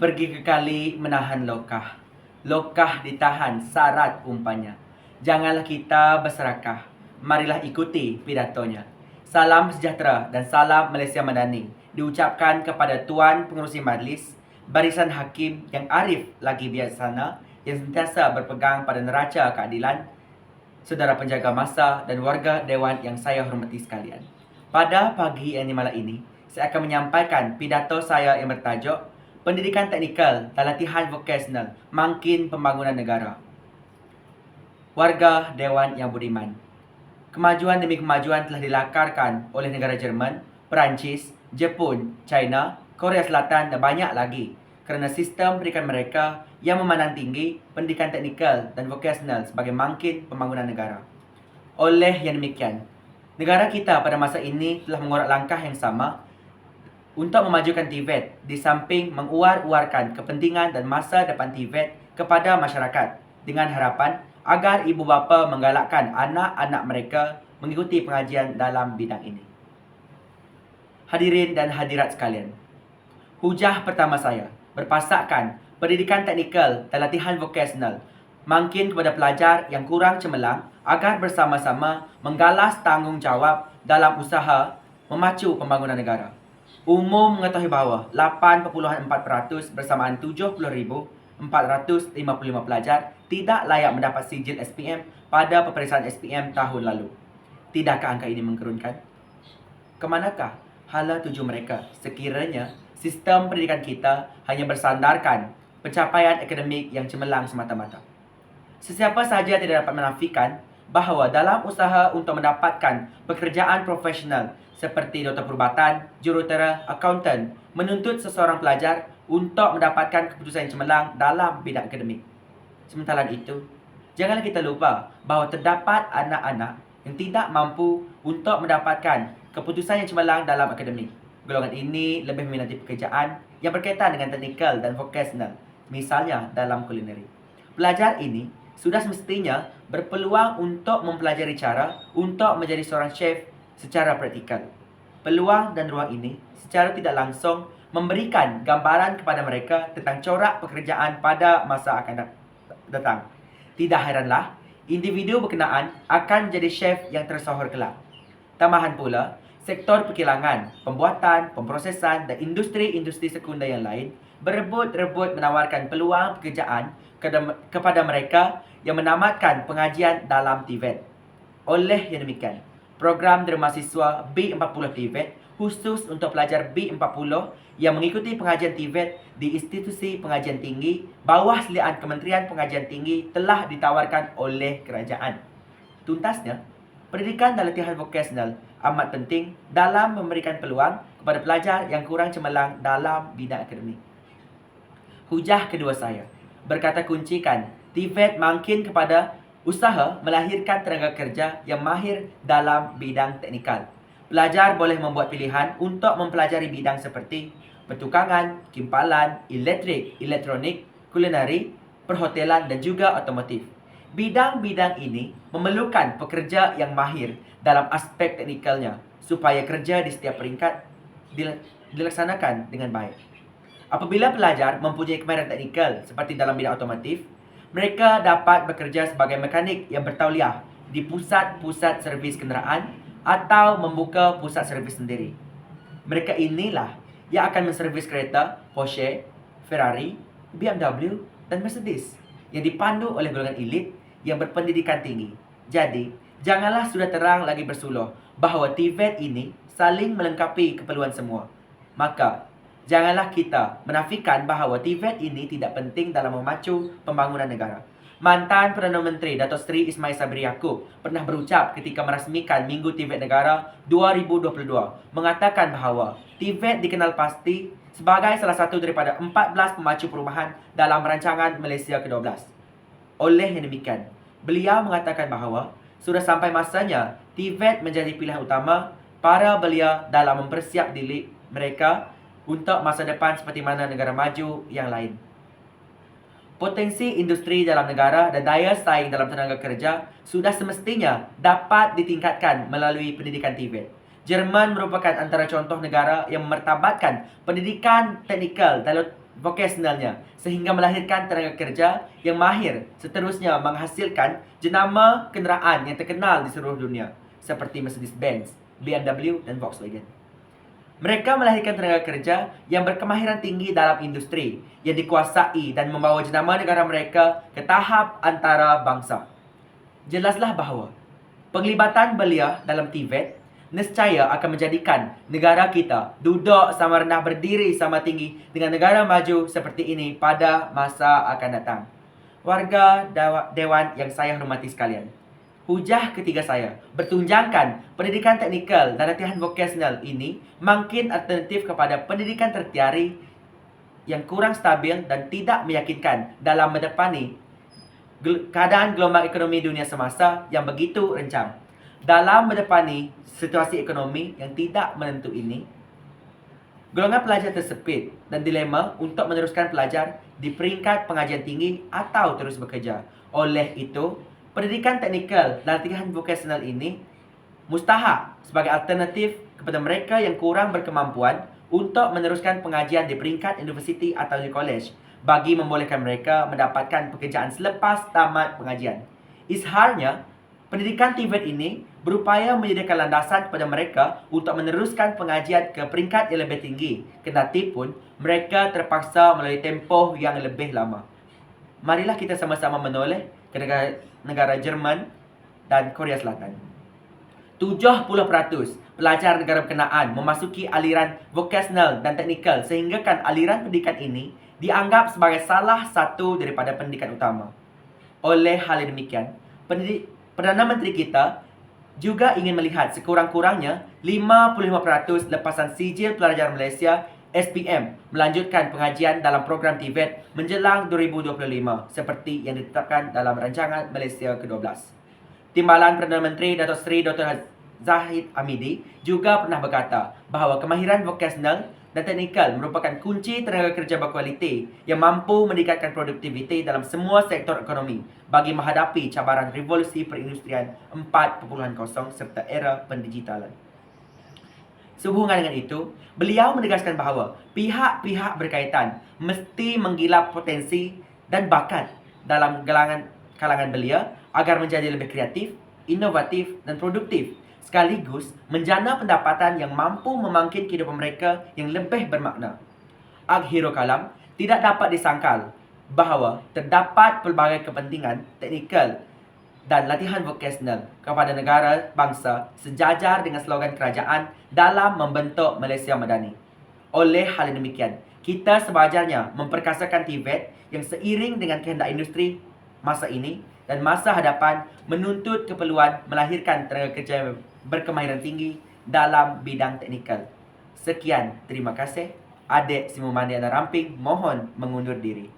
Pergi ke kali menahan lokah. Lokah ditahan syarat umpanya. Janganlah kita berserakah. Marilah ikuti pidatonya. Salam sejahtera dan salam Malaysia Madani diucapkan kepada Tuan Pengerusi Majlis, barisan hakim yang arif lagi bijaksana, yang sentiasa berpegang pada neraca keadilan, saudara penjaga masa dan warga Dewan yang saya hormati sekalian. Pada pagi yang malam ini, saya akan menyampaikan pidato saya yang bertajuk Pendidikan Teknikal dan Latihan Vokasional Makin Pembangunan Negara. Warga Dewan yang budiman, kemajuan demi kemajuan telah dilakarkan oleh negara Jerman, Perancis, Jepun, China, Korea Selatan dan banyak lagi kerana sistem pendidikan mereka yang memandang tinggi pendidikan teknikal dan vokasional sebagai makin pembangunan negara. Oleh yang demikian, negara kita pada masa ini telah mengorak langkah yang sama untuk memajukan TVET di samping menguar-uarkan kepentingan dan masa depan TVET kepada masyarakat dengan harapan agar ibu bapa menggalakkan anak-anak mereka mengikuti pengajian dalam bidang ini. Hadirin dan hadirat sekalian, hujah pertama saya berpasakkan pendidikan teknikal dan latihan vokasional makin kepada pelajar yang kurang cemerlang agar bersama-sama menggalas tanggungjawab dalam usaha memacu pembangunan negara. Umum mengetahui bahawa 8.4% bersamaan 70,455 pelajar tidak layak mendapat sijil SPM pada peperiksaan SPM tahun lalu. Tidakkah angka ini menggerunkan? Kemanakah hala tuju mereka sekiranya sistem pendidikan kita hanya bersandarkan pencapaian akademik yang cemerlang semata-mata? Sesiapa sahaja tidak dapat menafikan bahawa dalam usaha untuk mendapatkan pekerjaan profesional seperti doktor perubatan, jurutera, akauntan, menuntut seseorang pelajar untuk mendapatkan keputusan yang cemerlang dalam bidang akademik. Sementara itu, janganlah kita lupa bahawa terdapat anak-anak yang tidak mampu untuk mendapatkan keputusan yang cemerlang dalam akademik. Golongan ini lebih meminati pekerjaan yang berkaitan dengan teknikal dan vokasional, misalnya dalam kulineri. Pelajar ini sudah semestinya berpeluang untuk mempelajari cara untuk menjadi seorang chef secara praktikal. Peluang dan ruang ini secara tidak langsung memberikan gambaran kepada mereka tentang corak pekerjaan pada masa akan datang. Tidak heranlah, individu berkenaan akan menjadi chef yang tersohor kelak. Tambahan pula, sektor perkilangan, pembuatan, pemprosesan dan industri-industri sekunder yang lain berebut-rebut menawarkan peluang pekerjaan kepada mereka yang menamatkan pengajian dalam TVET. Oleh yang demikian, program dermahasiswa B40 TVET khusus untuk pelajar B40 yang mengikuti pengajian TVET di institusi pengajian tinggi bawah seliaan Kementerian Pengajian Tinggi telah ditawarkan oleh kerajaan. Tuntasnya, pendidikan dan latihan vokasional amat penting dalam memberikan peluang kepada pelajar yang kurang cemerlang dalam bidang akademik. Hujah kedua saya berkata kuncikan TVET makin kepada usaha melahirkan tenaga kerja yang mahir dalam bidang teknikal. Pelajar boleh membuat pilihan untuk mempelajari bidang seperti pertukangan, kimpalan, elektrik, elektronik, kulineri, perhotelan dan juga otomotif. Bidang-bidang ini memerlukan pekerja yang mahir dalam aspek teknikalnya supaya kerja di setiap peringkat dilaksanakan dengan baik. Apabila pelajar mempunyai kemahiran teknikal seperti dalam bidang otomotif, mereka dapat bekerja sebagai mekanik yang bertauliah di pusat-pusat servis kenderaan atau membuka pusat servis sendiri. Mereka inilah yang akan menservis kereta Porsche, Ferrari, BMW dan Mercedes yang dipandu oleh golongan elit yang berpendidikan tinggi. Jadi, janganlah sudah terang lagi bersuluh bahawa TVET ini saling melengkapi keperluan semua. Maka, janganlah kita menafikan bahawa TVET ini tidak penting dalam memacu pembangunan negara. Mantan Perdana Menteri Dato' Seri Ismail Sabri Yaakob pernah berucap ketika merasmikan Minggu TVET Negara 2022 mengatakan bahawa TVET dikenal pasti sebagai salah satu daripada 14 pemacu perubahan dalam rancangan Malaysia ke-12. Oleh yang demikian, beliau mengatakan bahawa sudah sampai masanya TVET menjadi pilihan utama para belia dalam mempersiap diri mereka untuk masa depan seperti mana negara maju yang lain. Potensi industri dalam negara dan daya saing dalam tenaga kerja sudah semestinya dapat ditingkatkan melalui pendidikan TVET. Jerman merupakan antara contoh negara yang memertabatkan pendidikan teknikal dan vokasionalnya sehingga melahirkan tenaga kerja yang mahir, seterusnya menghasilkan jenama kenderaan yang terkenal di seluruh dunia seperti Mercedes-Benz, BMW, dan Volkswagen. Mereka melahirkan tenaga kerja yang berkemahiran tinggi dalam industri yang dikuasai dan membawa jenama negara mereka ke tahap antarabangsa. Jelaslah bahawa penglibatan belia dalam TVET nescaya akan menjadikan negara kita duduk sama rendah berdiri sama tinggi dengan negara maju seperti ini pada masa akan datang. Warga Dewan yang saya hormati sekalian, hujah ketiga saya bertunjangkan pendidikan teknikal dan latihan vokasional ini makin alternatif kepada pendidikan tertiari yang kurang stabil dan tidak meyakinkan dalam mendepani keadaan gelombang ekonomi dunia semasa yang begitu rencang. Dalam mendepani situasi ekonomi yang tidak menentu ini, golongan pelajar tersepit dan dilema untuk meneruskan belajar di peringkat pengajian tinggi atau terus bekerja. Oleh itu, pendidikan teknikal dan latihan vokasional ini mustahak sebagai alternatif kepada mereka yang kurang berkemampuan untuk meneruskan pengajian di peringkat universiti atau di college bagi membolehkan mereka mendapatkan pekerjaan selepas tamat pengajian. Izharnya, pendidikan TVET ini berupaya menyediakan landasan kepada mereka untuk meneruskan pengajian ke peringkat yang lebih tinggi, kendati pun mereka terpaksa melalui tempoh yang lebih lama. Marilah kita sama-sama menoleh ke negara Jerman dan Korea Selatan. 70% pelajar negara berkenaan memasuki aliran vokasional dan teknikal sehinggakan aliran pendidikan ini dianggap sebagai salah satu daripada pendidikan utama. Oleh hal demikian, Perdana Menteri kita juga ingin melihat sekurang-kurangnya 55% lepasan sijil pelajar Malaysia SPM melanjutkan pengajian dalam program TVET menjelang 2025 seperti yang ditetapkan dalam rancangan Malaysia ke-12. Timbalan Perdana Menteri Datuk Seri Dr. Zahid Hamidi juga pernah berkata bahawa kemahiran vokasional dan teknikal merupakan kunci tenaga kerja berkualiti yang mampu meningkatkan produktiviti dalam semua sektor ekonomi bagi menghadapi cabaran revolusi perindustrian 4.0 serta era pendigitalan. Sehubungan dengan itu, beliau menegaskan bahawa pihak-pihak berkaitan mesti menggilap potensi dan bakat dalam kalangan belia agar menjadi lebih kreatif, inovatif, dan produktif, sekaligus menjana pendapatan yang mampu memangkin kehidupan mereka yang lebih bermakna. Akhirul kalam, tidak dapat disangkal bahawa terdapat pelbagai kepentingan teknikal dan latihan vokasional kepada negara bangsa sejajar dengan slogan kerajaan dalam membentuk Malaysia Madani. Oleh hal demikian, kita sebajarnya memperkasakan TVET yang seiring dengan kehendak industri masa ini dan masa hadapan menuntut keperluan melahirkan tenaga kerja yang berkemahiran tinggi dalam bidang teknikal. Sekian, terima kasih. Adik Simumani Ana Ramping mohon mengundur diri.